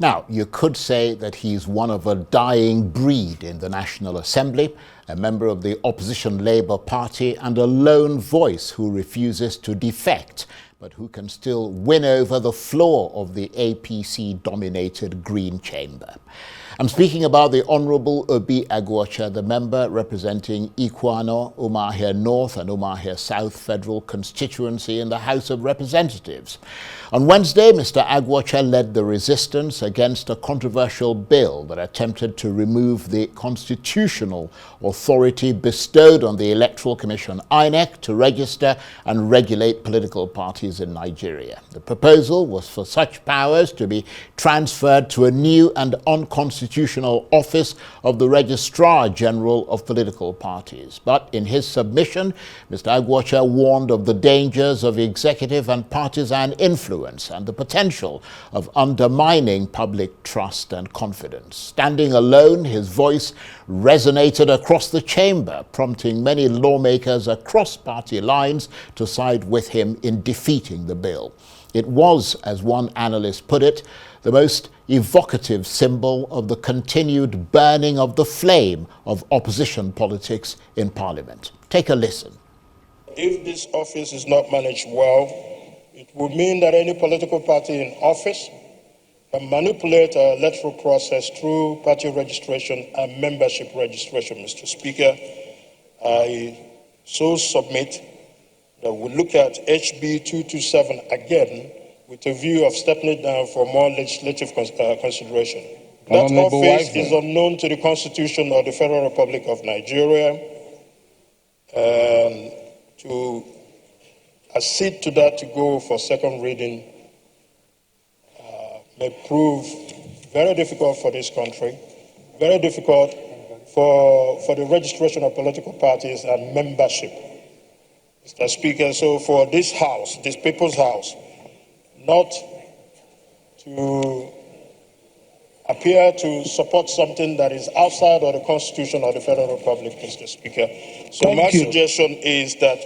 Now, you could say that he's one of a dying breed in the National Assembly, a member of the opposition Labour Party and a lone voice who refuses to defect, but who can still win over the floor of the APC-dominated Green Chamber. I'm speaking about the Honourable Obi Aguocha, the member representing Ikwano, Umuahia North and Umuahia South Federal Constituency in the House of Representatives. On Wednesday, Mr. Aguocha led the resistance against a controversial bill that attempted to remove the constitutional authority bestowed on the Electoral Commission, INEC, to register and regulate political parties in Nigeria. The proposal was for such powers to be transferred to a new and unconstitutional office of the Registrar General of Political Parties. But in his submission, Mr. Aguocha warned of the dangers of executive and partisan influence and the potential of undermining public trust and confidence. Standing alone, his voice resonated across the chamber, prompting many lawmakers across party lines to side with him in defeating the bill. It was, as one analyst put it, the most evocative symbol of the continued burning of the flame of opposition politics in Parliament. Take a listen. If this office is not managed well, it would mean that any political party in office can manipulate our electoral process through party registration and membership registration. Mr. Speaker, I so submit that we look at HB 227 again with a view of stepping it down for more legislative consideration. That office is unknown to the Constitution of the Federal Republic of Nigeria. To accede to that to go for second reading may prove very difficult for this country, very difficult for the registration of political parties and membership. Mr. Speaker, so for this House, this People's House, not to appear to support something that is outside of the Constitution of the Federal Republic, Mr. Speaker. So my suggestion is that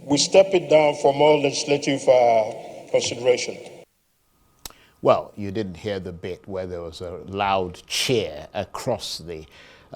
we step it down for more legislative consideration. Well, you didn't hear the bit where there was a loud cheer across the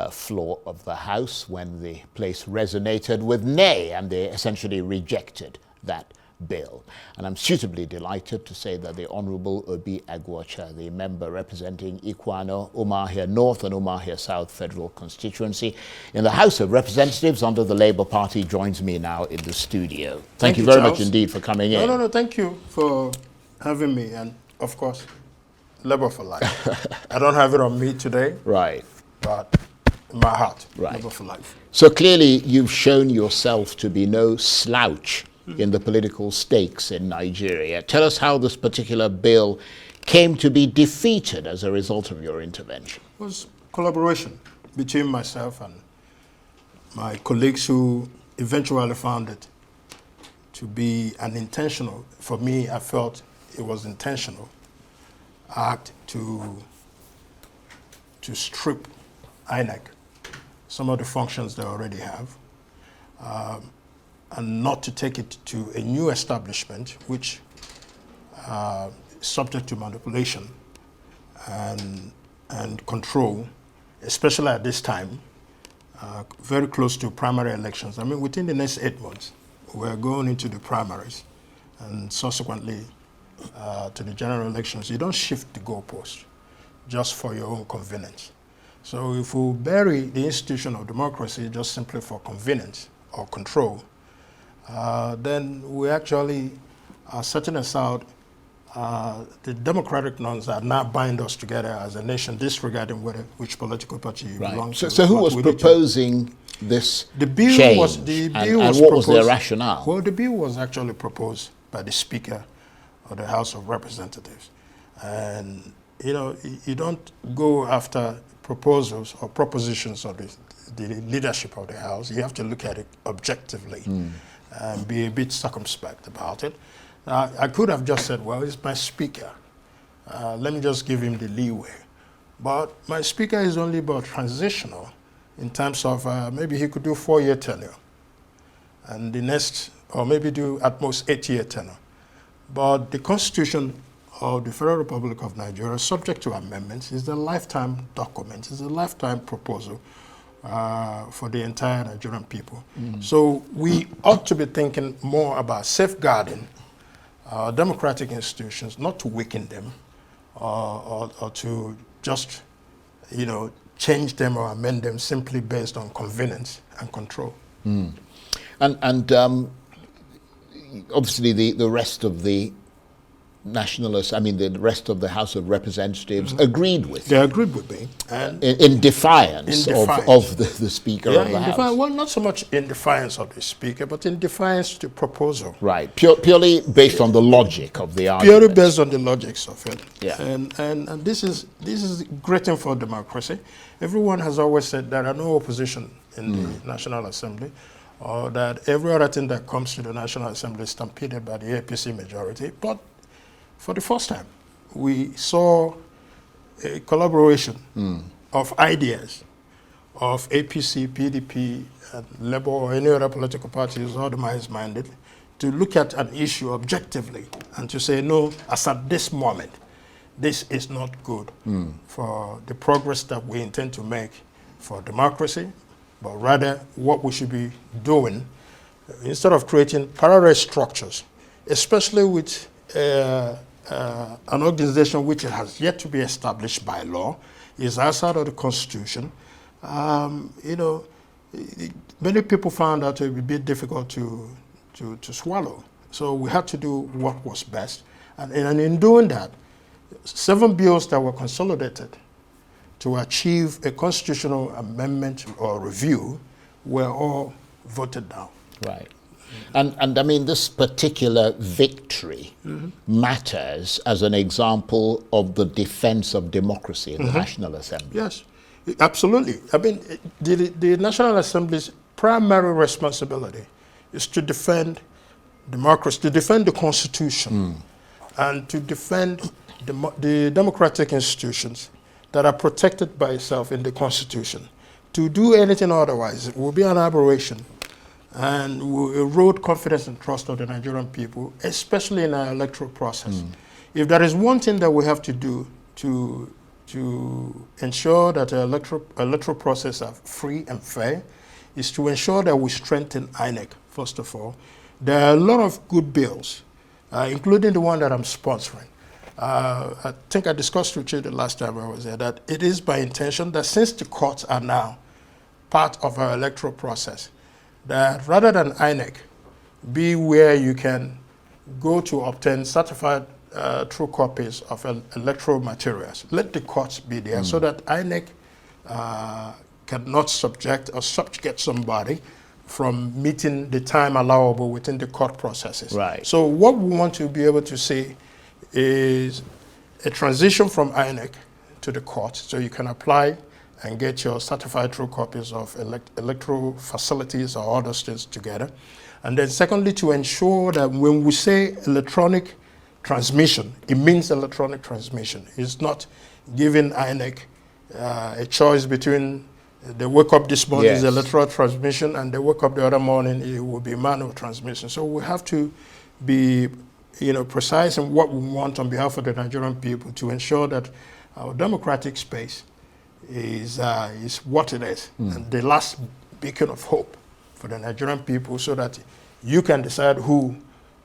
floor of the House when the place resonated with nay, and they essentially rejected that bill. And I'm suitably delighted to say that the Honourable Obi Aguocha, the member representing Ikwano, Umuahia North and Umuahia South Federal Constituency in the House of Representatives under the Labour Party, joins me now in the studio. Thank you very much indeed for coming in. No, thank you for having me, and of course, Labour for life. I don't have it on me today. Right. But in my heart, right. Labour for life. So clearly you've shown yourself to be no slouch in the political stakes in Nigeria. Tell us how this particular bill came to be defeated as a result of your intervention. It was collaboration between myself and my colleagues who eventually found it to be an intentional, for me, I felt it was intentional, act to strip INEC some of the functions they already have, and not to take it to a new establishment which is subject to manipulation and control, especially at this time, very close to primary elections. I mean, within the next 8 months, we're going into the primaries and subsequently to the general elections. You don't shift the goalpost just for your own convenience. So if we bury the institution of democracy just simply for convenience or control, then we actually are setting aside the democratic norms that now bind us together as a nation, disregarding which political party you belong to. So who was proposing this change? And what was their rationale? Well, the bill was actually proposed by the Speaker of the House of Representatives. And, you know, you don't go after proposals or propositions of the leadership of the House. You have to look at it objectively and be a bit circumspect about it. Now, I could have just said, well, it's my Speaker. Let me just give him the leeway. But my Speaker is only about transitional in terms of maybe he could do 4-year tenure and the next, or maybe do at most 8-year tenure. But the Constitution of the Federal Republic of Nigeria, subject to amendments, is a lifetime document, is a lifetime proposal for the entire Nigerian people. So we ought to be thinking more about safeguarding our democratic institutions, not to weaken them or to just, change them or amend them simply based on convenience and control. And obviously the rest of the nationalists, the rest of the House of Representatives agreed with They agreed with me. And in defiance of the Speaker of the House. Well, not so much in defiance of the Speaker, but in defiance to the proposal. Right, purely based on the logic of the argument. Purely based on the logics of it. Yeah. And this is great thing for democracy. Everyone has always said there are no opposition in the National Assembly, or that every other thing that comes to the National Assembly is stampeded by the APC majority. But for the first time, we saw a collaboration of ideas of APC, PDP, and Labour, or any other political party who's otherwise-minded, to look at an issue objectively and to say, no, as at this moment, this is not good for the progress that we intend to make for democracy, but rather what we should be doing, instead of creating parallel structures, especially with an organization which has yet to be established by law, is outside of the Constitution. Many people found out it would be difficult to swallow. So we had to do what was best. And in doing that, 7 bills that were consolidated to achieve a constitutional amendment or review were all voted down. Right. And this particular victory matters as an example of the defense of democracy in the National Assembly. Yes, absolutely. The National Assembly's primary responsibility is to defend democracy, to defend the Constitution, and to defend the democratic institutions that are protected by itself in the Constitution. To do anything otherwise, it will be an aberration and will erode confidence and trust of the Nigerian people, especially in our electoral process. If there is one thing that we have to do to ensure that our electoral process are free and fair, is to ensure that we strengthen INEC, first of all. There are a lot of good bills, including the one that I'm sponsoring. I think I discussed with you the last time I was there that it is by intention that since the courts are now part of our electoral process, that rather than INEC be where you can go to obtain certified true copies of electoral materials, let the courts be there so that INEC cannot subject somebody from meeting the time allowable within the court processes. Right. So what we want to be able to see is a transition from INEC to the court, so you can apply and get your certified true copies of electoral facilities or other things together. And then secondly, to ensure that when we say electronic transmission, it means electronic transmission. It's not giving INEC a choice between they wake up this morning is electoral transmission and they wake up the other morning it will be manual transmission. So we have to be precise in what we want on behalf of the Nigerian people to ensure that our democratic space is what it is, and the last beacon of hope for the Nigerian people, so that you can decide who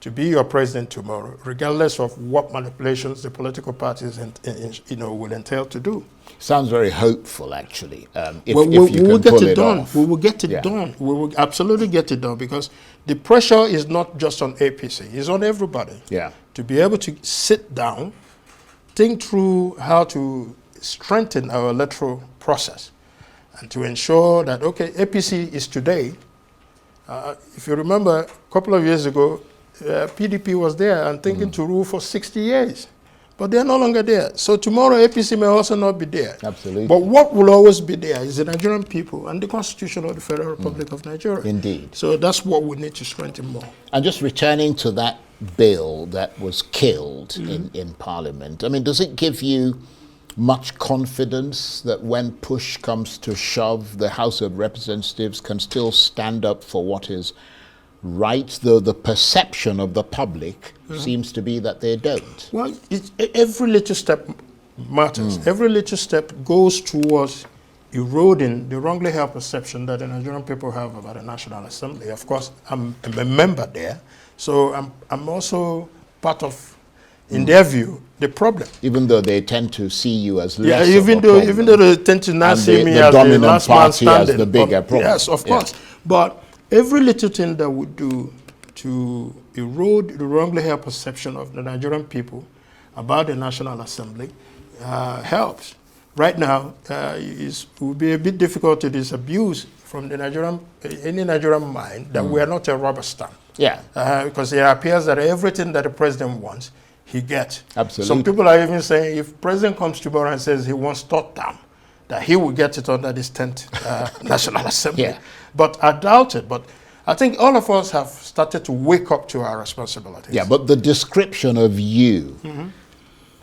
to be your president tomorrow, regardless of what manipulations the political parties will entail to do. Sounds very hopeful, actually. We will get it done. We will get it done. We will absolutely get it done, because the pressure is not just on APC; it's on everybody. Yeah. To be able to sit down, think through how to strengthen our electoral process, and to ensure that, okay, APC is today. If you remember, a couple of years ago, PDP was there and thinking to rule for 60 years. But they're no longer there. So tomorrow, APC may also not be there. Absolutely. But what will always be there is the Nigerian people and the Constitution of the Federal Republic of Nigeria. Indeed. So that's what we need to strengthen more. And just returning to that bill that was killed in Parliament, does it give you much confidence that when push comes to shove, the House of Representatives can still stand up for what is right, though the perception of the public seems to be that they don't. Well, every little step matters. Every little step goes towards eroding the wrongly held perception that the Nigerian people have about the National Assembly. Of course, I'm a member there, so I'm also part of, in their view, the problem. Even though they tend to see you as less even though they tend to not see me as the last man standing, as the bigger problem. Yes, of course. But every little thing that we do to erode the wrongly held perception of the Nigerian people about the National Assembly helps. Right now, it will be a bit difficult to disabuse from the any Nigerian mind that we are not a rubber stamp. Yeah. Because it appears that everything that the president wants, he gets. Absolutely. Some people are even saying if the president comes tomorrow and says he wants third term, that he will get it under this 10th National Assembly. Yeah. But I doubt it. But I think all of us have started to wake up to our responsibilities. Yeah, but the description of you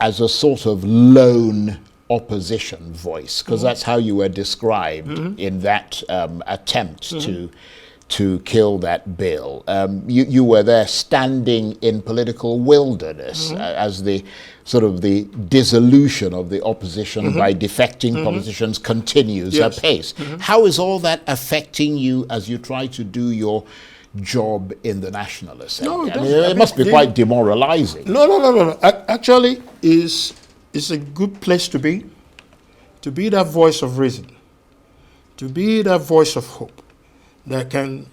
as a sort of lone opposition voice, because that's how you were described in that attempt to kill that bill. You were there standing in political wilderness as the sort of the dissolution of the opposition by defecting politicians continues apace. How is all that affecting you as you try to do your job in the National Assembly? It must be quite demoralizing. No. Actually, it's a good place to be that voice of reason, to be that voice of hope that can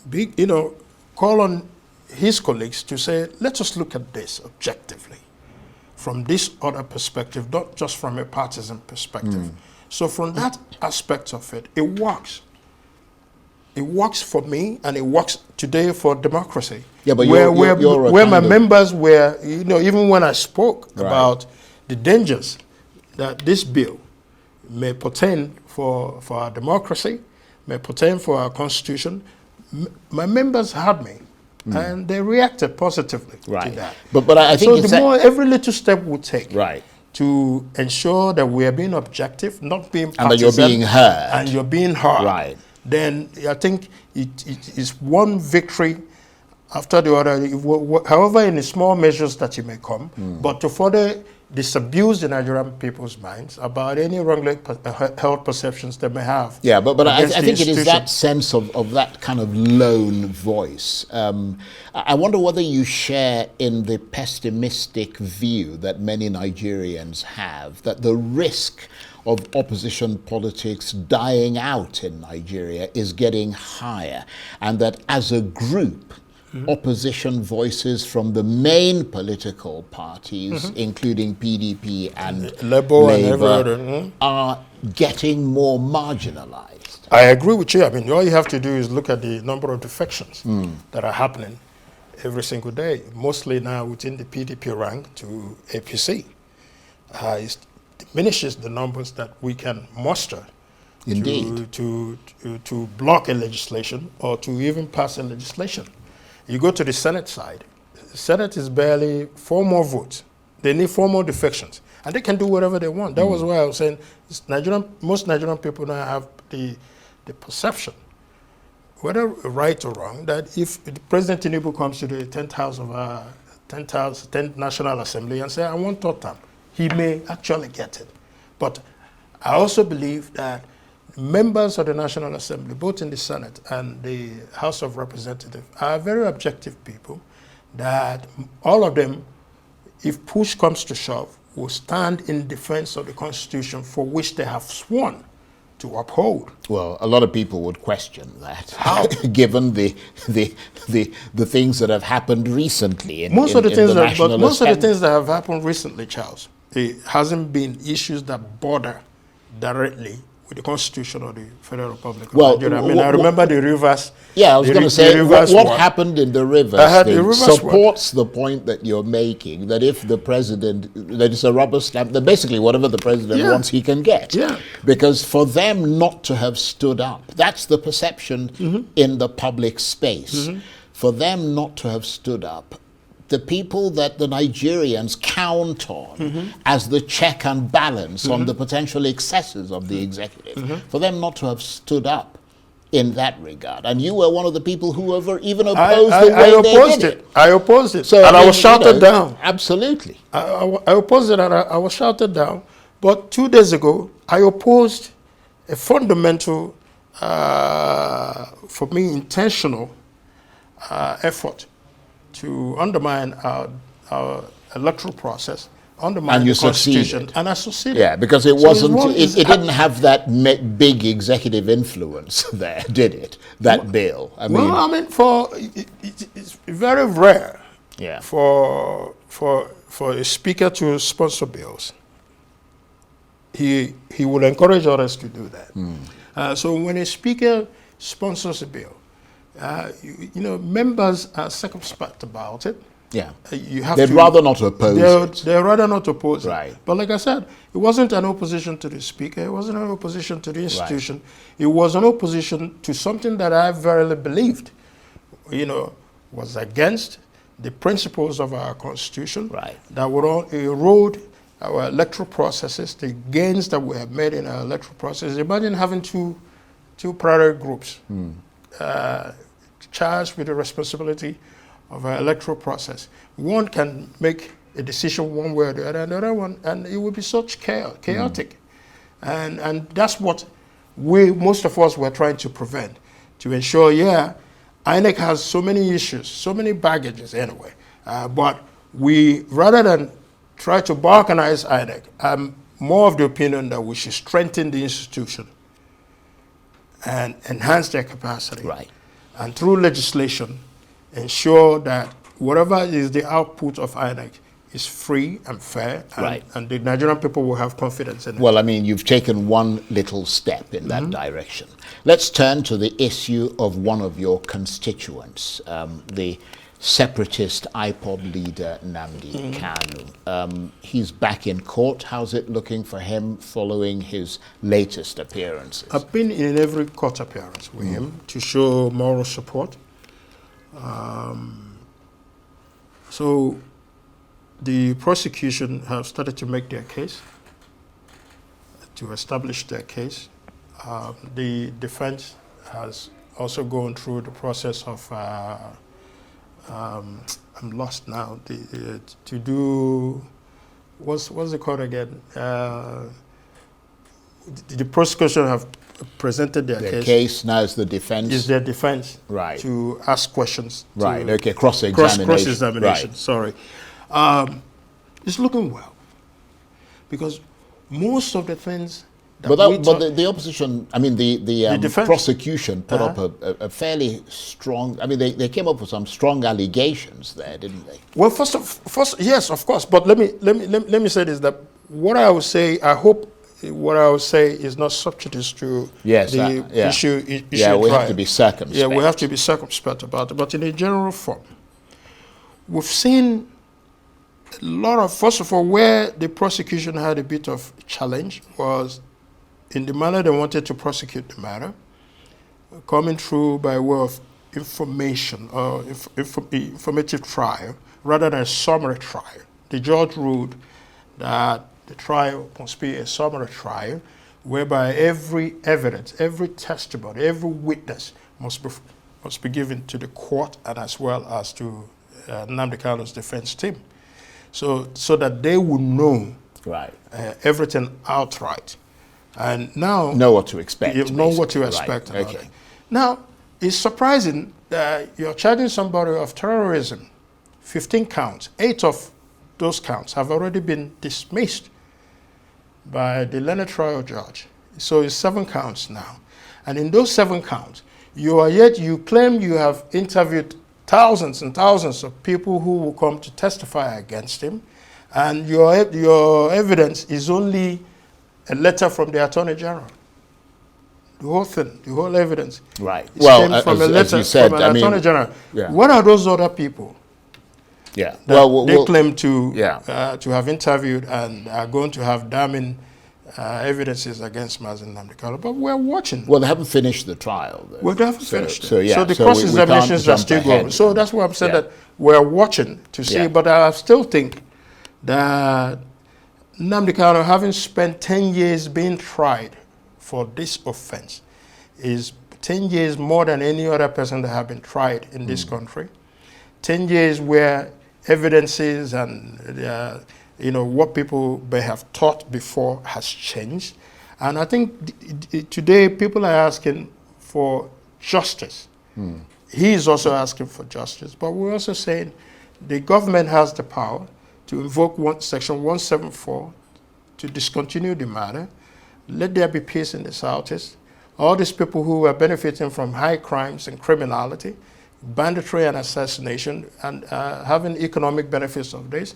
be, call on his colleagues to say, let us look at this objectively from this other perspective, not just from a partisan perspective. So from that aspect of it, it works. It works for me, and it works today for democracy. Yeah, but where my members were, even when I spoke about the dangers that this bill may portend for our democracy, may portend for our constitution, my members heard me, and they reacted positively to that. But I think so the more every little step we take to ensure that we are being objective, not being partisan, and that you're being heard, and you're being heard, then I think it is one victory after the other, however in the small measures that you may come, but to further disabuse the Nigerian people's minds about any wrongly held perceptions they may have. Yeah, but I think it is that sense of that kind of lone voice. I wonder whether you share in the pessimistic view that many Nigerians have, that the risk of opposition politics dying out in Nigeria is getting higher, and that as a group, opposition voices from the main political parties, including PDP and Labour, are getting more marginalized. I agree with you. I mean, all you have to do is look at the number of defections that are happening every single day, mostly now within the PDP rank to APC. It diminishes the numbers that we can muster to block a legislation or to even pass a legislation. You go to the Senate side, the Senate is barely 4 more votes. They need 4 more defections, and they can do whatever they want. That was why I was saying most Nigerian people now have the perception, whether right or wrong, that if President Tinubu comes to the 10th House of 10th National Assembly and say, I want third term, he may actually get it. But I also believe that members of the National Assembly, both in the Senate and the House of Representatives, are very objective people that all of them, if push comes to shove, will stand in defense of the Constitution for which they have sworn to uphold. Well, a lot of people would question that. How? Given the things that have happened recently most of the things that have happened recently, Charles, it hasn't been issues that border directly with the Constitution of the Federal Republic of Nigeria. I mean, I remember the Rivers. Yeah, I was going to say, what happened in the Rivers thing supports the point that you're making, that if the president, that it's a rubber stamp, that basically whatever the president wants, he can get. Yeah. Because for them not to have stood up, that's the perception in the public space. For them not to have stood up, the people that the Nigerians count on as the check and balance on the potential excesses of the executive, for them not to have stood up in that regard. And you were one of the people who even opposed the way I they opposed did it. I opposed it. So, and I mean, was shouted down. Absolutely. I opposed it and I was shouted down. But 2 days ago, I opposed a fundamental, for me, intentional effort to undermine our electoral process, undermine the Constitution, and I succeeded. Yeah, because it wasn't, it didn't have that big executive influence there, did it? That bill. I mean, it's very rare. Yeah. For a speaker to sponsor bills. He will encourage others to do that. So when a speaker sponsors a bill, members are circumspect about it. Yeah, they'd rather not oppose it. They'd rather not oppose it. But like I said, it wasn't an opposition to the speaker. It wasn't an opposition to the institution. Right. It was an opposition to something that I verily believed, was against the principles of our Constitution. Right. That would erode our electoral processes, the gains that we have made in our electoral process. Imagine having two priority groups charged with the responsibility of our electoral process. One can make a decision one way or the other, and the other one, and it would be such chaotic. And that's what most of us were trying to prevent, to ensure, INEC has so many issues, so many baggages anyway, but we, rather than try to balkanize INEC, I'm more of the opinion that we should strengthen the institution and enhance their capacity. Right. And through legislation, ensure that whatever is the output of INEC is free and fair, and the Nigerian people will have confidence in it. Well, I mean, you've taken one little step in that direction. Let's turn to the issue of one of your constituents, the separatist IPOB leader, Nnamdi Kanu. He's back in court. How's it looking for him following his latest appearances? I've been in every court appearance with him to show moral support. So the prosecution have started to make their case, to establish their case. The defense has also gone through the process of, I'm lost now, to do, what's it called again? The prosecution have presented their case. Now is the defense. Is their defense. Right. To ask questions. Right, okay, cross-examination. Cross-examination, sorry. It's looking well. Because most of the things that but the opposition, I mean, the prosecution put up a fairly strong, I mean, they came up with some strong allegations there, didn't they? Well, first, yes, of course. But let me say this, that what I would say, I hope what I would say is not substitutes to the issue. Yeah, we have to be circumspect. Yeah, we have to be circumspect about it. But in a general form, we've seen a lot of, first of all, where the prosecution had a bit of challenge was in the manner they wanted to prosecute the matter, coming through by way of information or informative trial rather than a summary trial. The judge ruled that the trial must be a summary trial whereby every evidence, every testimony, every witness must be given to the court and as well as to Nnamdi Kanu's defense team, so that they will know everything outright, and now know what to expect. Know what to expect. Right. Okay. Now, it's surprising that you're charging somebody of terrorism, 15 counts. 8 of those counts have already been dismissed by the learned trial judge. So it's 7 counts now. And in those 7 counts, you claim you have interviewed thousands and thousands of people who will come to testify against him, and your evidence is only a letter from the Attorney General. The whole thing, the whole evidence, well, from a letter from an Attorney General. Yeah. What are those other people? Yeah, they claim to have interviewed and are going to have damning evidences against Mazen Nnamdi Kanu, but we're watching. Well, they haven't finished the trial, though. Well, they haven't finished it. So the cross-examinations are still going. So that's why I'm saying that we're watching to see, but I still think that Nnamdi Kanu, having spent 10 years being tried for this offense, is 10 years more than any other person that have been tried in this country. 10 years where evidences and what people may have thought before has changed. And I think today people are asking for justice. He is also asking for justice, but we're also saying the government has the power to invoke Section 174 to discontinue the matter. Let there be peace in the Southeast. All these people who are benefiting from high crimes and criminality, banditry and assassination, and having economic benefits of this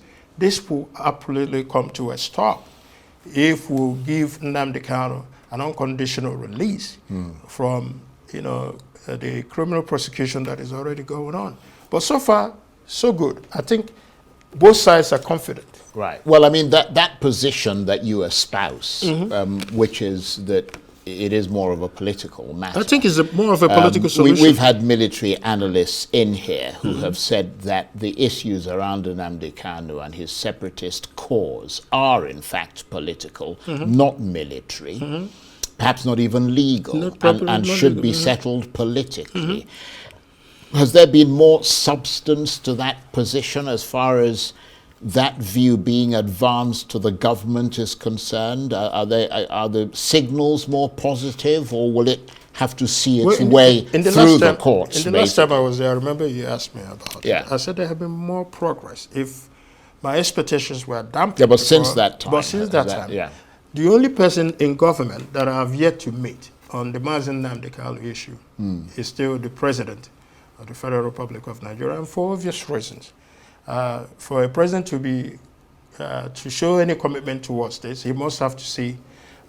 will absolutely come to a stop if we give Nnamdi Kanu an unconditional release from the criminal prosecution that is already going on. But so far, so good. I think both sides are confident. Right. Well, I mean, that position that you espouse, which is that it is more of a political matter. I think it's more of a political solution. We've had military analysts in here who have said that the issues around Nnamdi Kanu and his separatist cause are, in fact, political, not military, perhaps not even legal, and should be settled politically. Has there been more substance to that position as far as that view being advanced to the government is concerned? Are the signals more positive, or will it have to see its way through the courts? In the last time I was there, I remember you asked me about it. I said there have been more progress. If my expectations were dampened. Yeah, but since that time. But since that time, the only person in government that I have yet to meet on the Nnamdi Kanu issue is still the president of the Federal Republic of Nigeria, and for obvious reasons. For a president to show any commitment towards this, he must have to see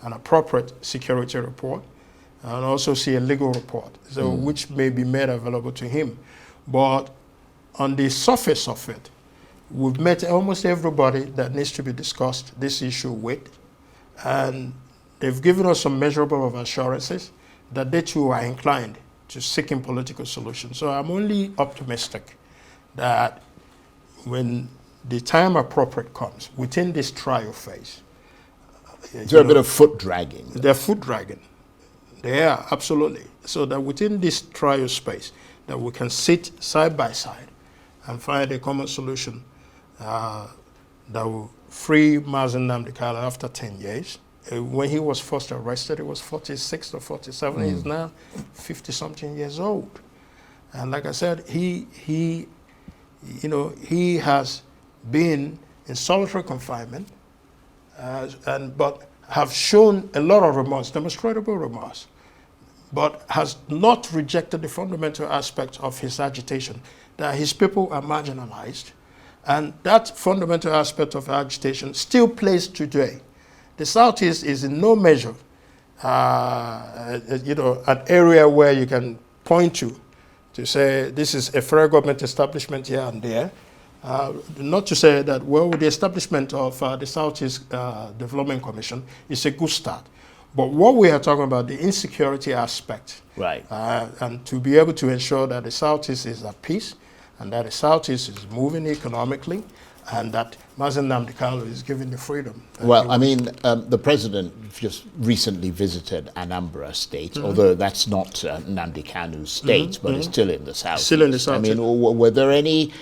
an appropriate security report and also see a legal report, so which may be made available to him. But on the surface of it, we've met almost everybody that needs to be discussed this issue with, and they've given us some measurable of assurances that they too are inclined to seeking political solutions. So I'm only optimistic that when the time appropriate comes, within this trial phase. Is there a bit of foot dragging? They're foot dragging. They are, absolutely. So that within this trial space, that we can sit side by side and find a common solution that will free Nnamdi Kanu after 10 years. When he was first arrested, he was 46 or 47. He's now 50-something years old. And like I said, he has been in solitary confinement, but have shown a lot of remorse, demonstrable remorse, but has not rejected the fundamental aspect of his agitation, that his people are marginalized. And that fundamental aspect of agitation still plays today. The Southeast is in no measure, an area where you can point to say this is a federal government establishment here and there. Not to say that, well, the establishment of the Southeast Development Commission is a good start. But what we are talking about, the insecurity aspect, right, and to be able to ensure that the Southeast is at peace, and that the Southeast is moving economically, and that Nnamdi Kanu is given the freedom. Well, I mean, the president just recently visited Anambra State, although that's not Nnamdi Kanu's state, but it's still in the south. Still in the south. I mean, were there any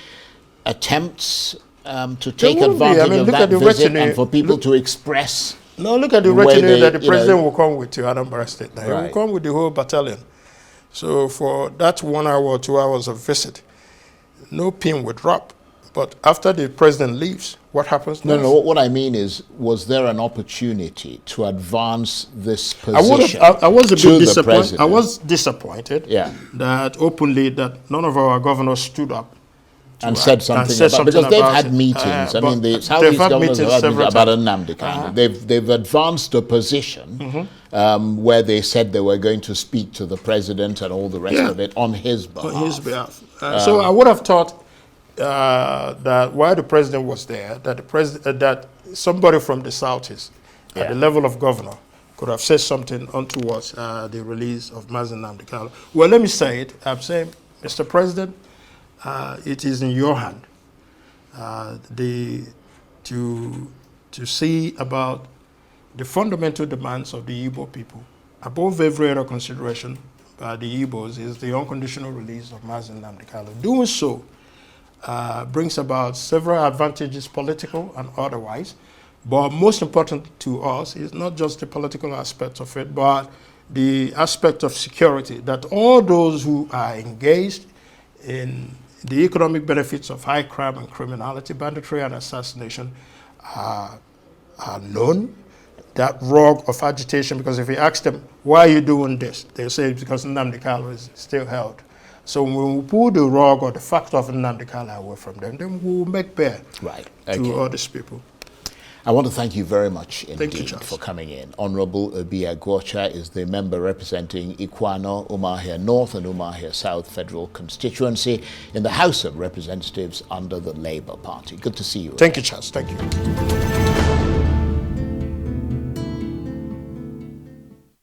attempts to take advantage of that visit and for people to express? No, look at the retinue that the president will come with to Anambra State. Now, he will come with the whole battalion. So for that 1 hour or 2 hours of visit, no pin would drop. But after the president leaves, what happens next? No, what I mean is, was there an opportunity to advance this position I was a bit disappointed. I was disappointed that openly that none of our governors stood up and said something about, because they've had meetings. I mean, the Southeast governors have had meetings about Nnamdi Kanu. They've advanced a position where they said they were going to speak to the president and all the rest of it on his behalf. On his behalf. So I would have thought that while the president was there, that somebody from the Southeast, at the level of governor, could have said something towards the release of Nnamdi Kanu. Well, let me say it. I'm saying, Mr. President, it is in your hand to see about the fundamental demands of the Igbo people above every other consideration, the Igbos is the unconditional release of Mazi Nnamdi Kanu. Doing so brings about several advantages, political and otherwise. But most important to us is not just the political aspect of it, but the aspect of security, that all those who are engaged in the economic benefits of high crime and criminality, banditry and assassination are known. That rug of agitation, because if you ask them, why are you doing this? They say it's because Nnamdi Kanu is still held. So when we pull the rug or the fact of Nnamdi Kanu away from them, then we'll make bare to all these people. I want to thank you very much indeed you, for coming in. Honorable Obi Aguocha is the member representing Ikwano, Umuahia North and Umuahia South Federal Constituency in the House of Representatives under the Labour Party. Good to see you. Thank you, Charles. Thank you.